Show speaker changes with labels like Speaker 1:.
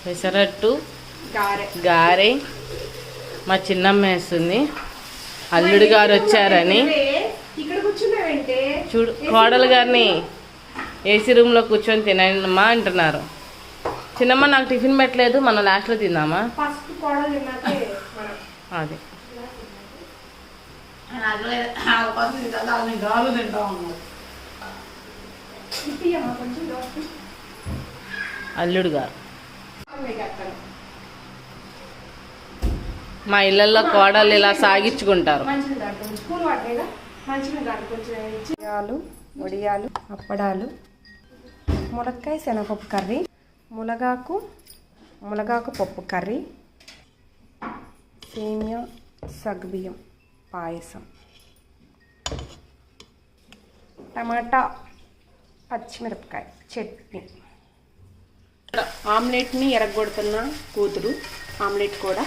Speaker 1: పెసరట్టు గారె మా చిన్నమ్మ వేస్తుంది. అల్లుడు గారు వచ్చారని చూడు, కోడలు గారిని ఏసీ రూమ్లో కూర్చొని తినమ్మా అంటున్నారు. చిన్నమ్మ నాకు టిఫిన్ పెట్టలేదు, మనం లాస్ట్లో తిందామా? అది అల్లుడు గారు మా ఇళ్ళల్లో కోడలు ఇలా సాగించుకుంటారు.
Speaker 2: వడియాలు, అప్పడాలు, ములక్కాయ శనగపప్పు కర్రీ, మునగాకు పప్పు కర్రీ, సేమియా సగ్గుబియ్యం పాయసం, టమాటా పచ్చిమిరపకాయ చట్నీ. ఆమ్లెట్ని ఎరగొడుతున్న కూతురు. ఆమ్లెట్ కూడా